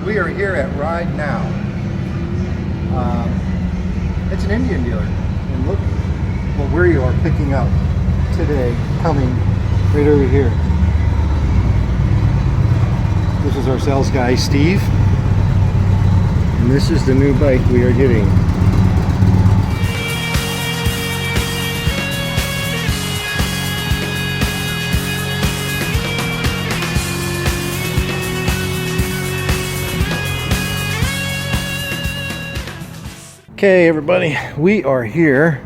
We are here at Ride Now. It's an Indian dealer, and look what we are picking up today, coming right over here. This is our sales guy, Steve, and this is the new bike we are getting. Okay, everybody, we are here.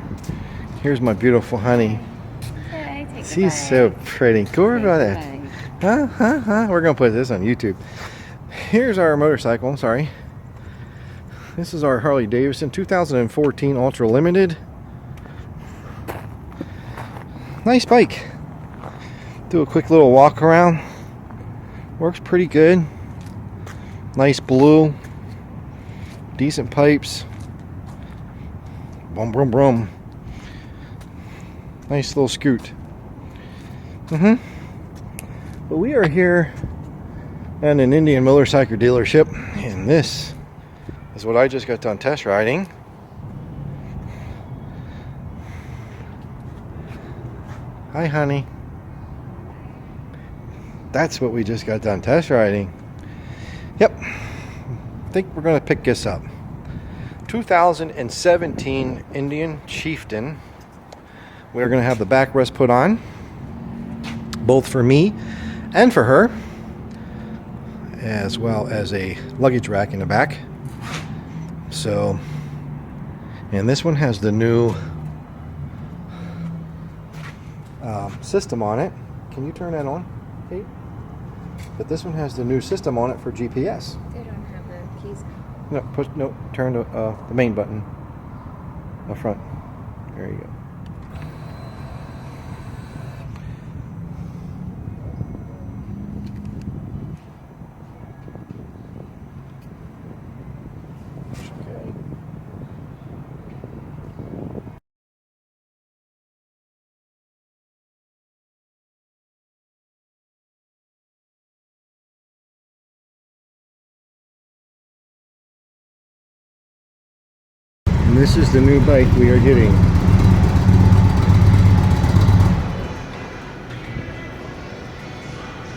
Here's my beautiful honey. Okay, take She's so pretty. Go over about that. We're gonna put this on YouTube. Here's our motorcycle. Sorry. This is our Harley Davidson 2014 Ultra Limited. Nice bike. Do a quick little walk around. Works pretty good. Nice blue. Decent pipes. Brum brum brum. Nice little scoot. But we are here at an Indian motorcycle dealership, and this is what I just got done test riding. Hi, honey. That's what we just got done test riding. Yep. I think we're going to pick this up. 2017 Indian Chieftain. We're going to have the backrest put on, both for me and for her, as well as a luggage rack in the back. So, and this one has the new system on it. Can you turn that on, Kate? But this one has the new system on it for GPS. They don't have the keys. No, push. No, turn to the main button up front. There you go. Okay. And this is the new bike we are getting.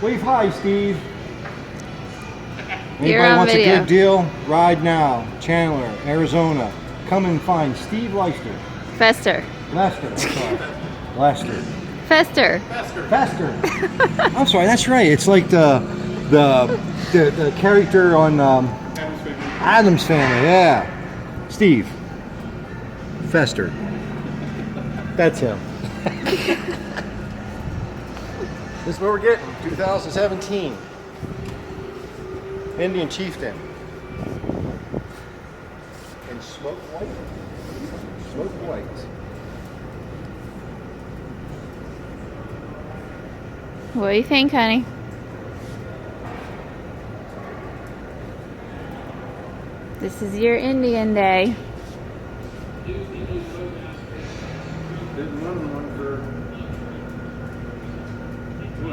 Wave hi, Steve. You're Anybody on wants video. a good deal? Ride Now, Chandler, Arizona. Come and find Steve Leister. Fester. Lester, I'm sorry. Lester. Fester. Fester. I'm sorry, that's right. It's like the character on Addams Family. Yeah. Steve. Fester. That's him. This is what we're getting. 2017 Indian Chieftain. In smoke white. Smoke white. What do you think, honey? This is your Indian day. Didn't run one for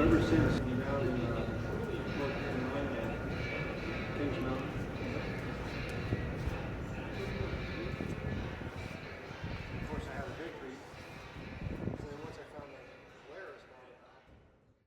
ever since.